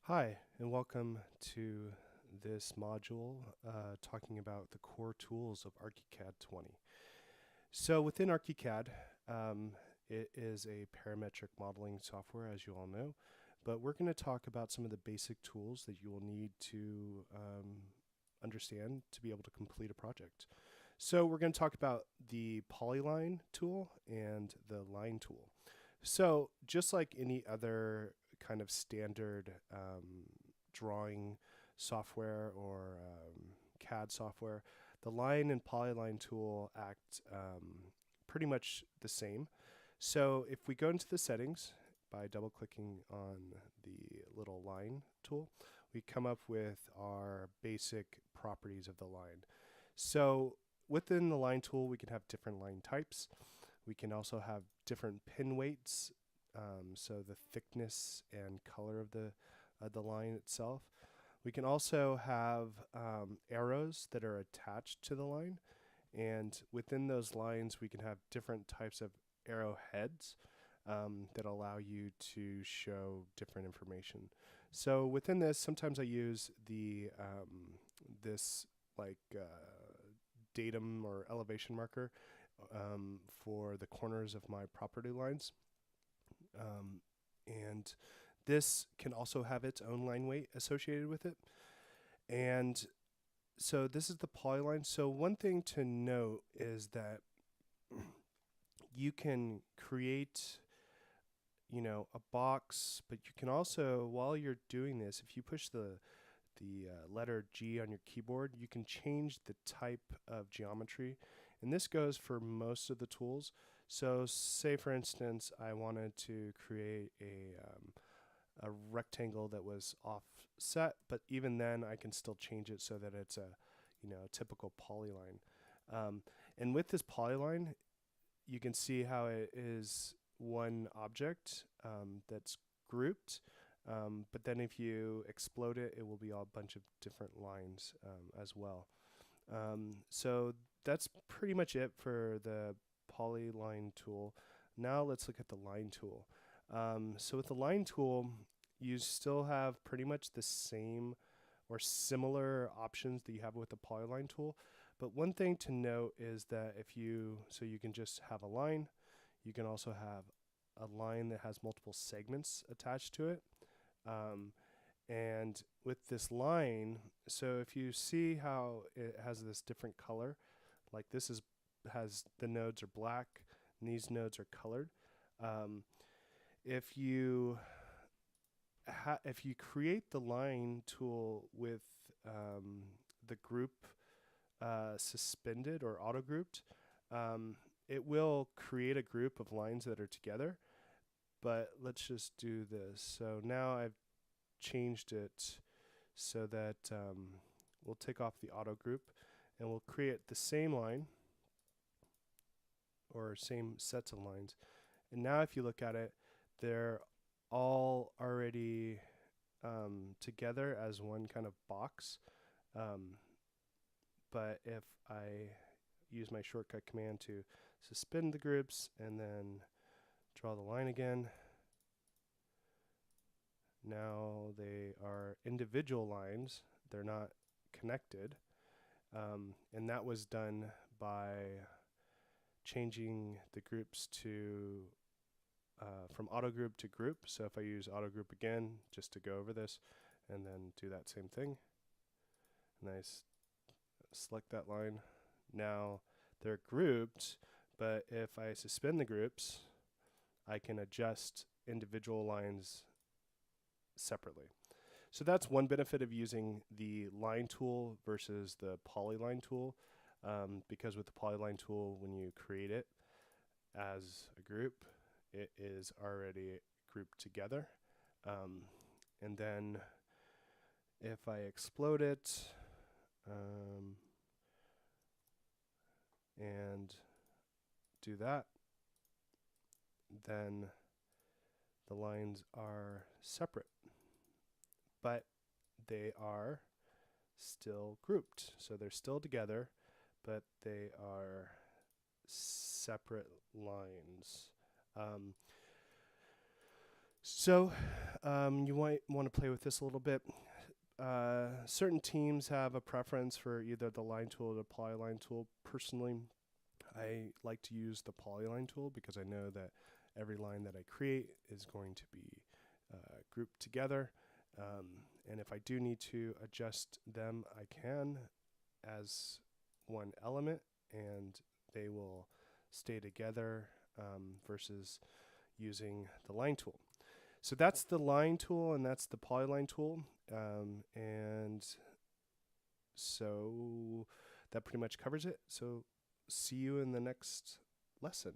Hi, and welcome to this module talking about the core tools of Archicad 20. So within Archicad, it is a parametric modeling software, as you all know, but we're going to talk about some of the basic tools that you will need to understand to be able to complete a project. So we're going to talk about the POLYLINE tool and the line tool. So just like any other kind of standard drawing software or CAD software, the line and polyline tool act pretty much the same. So if we go into the settings by double clicking on the little line tool, we come up with our basic properties of the line. So within the line tool, we can have different line types. We can also have different pin weights, so the thickness and color of the line itself. We can also have arrows that are attached to the line, and within those lines we can have different types of arrowheads that allow you to show different information. So within this, sometimes I use the this like datum or elevation marker for the corners of my property lines. And this can also have its own line weight associated with it. And so this is the polyline. So one thing to note is that you can create, a box, but you can also, while you're doing this, if you push the letter G on your keyboard, you can change the type of geometry. And this goes for most of the tools. So say, for instance, I wanted to create a rectangle that was offset, but even then I can still change it so that it's a typical polyline. And with this polyline, you can see how it is one object that's grouped. But then if you explode it, it will be a bunch of different lines as well. So that's pretty much it for the polyline tool. Now let's look at the line tool. So with the line tool, you still have pretty much the same or similar options that you have with the polyline tool. But one thing to note is that you can just have a line. You can also have a line that has multiple segments attached to it. And with this line, so if you see how it has this different color, like this has the nodes are black and these nodes are colored. If you create the line tool with the group suspended or auto grouped, it will create a group of lines that are together. But let's just do this. So now I've changed it so that we'll take off the auto group and we'll create the same line or same sets of lines. And now if you look at it, they're all already together as one kind of box. But if I use my shortcut command to suspend the groups and then draw the line again, now they are individual lines. They're not connected. And that was done by changing the groups to from auto group to group. So if I use auto group again, just to go over this, and then do that same thing, and I select that line, now they're grouped, but if I suspend the groups, I can adjust individual lines separately. So that's one benefit of using the line tool versus the polyline tool, because with the polyline tool, when you create it as a group, it is already grouped together. And then if I explode it and do that, then the lines are separate, but they are still grouped. So they're still together, but they are separate lines. So you might want to play with this a little bit. Certain teams have a preference for either the line tool or the polyline tool. Personally, I like to use the polyline tool because I know that every line that I create is going to be grouped together. And if I do need to adjust them, I can as one element, and they will stay together versus using the line tool. So that's the line tool and that's the polyline tool. And so that pretty much covers it. So see you in the next lesson.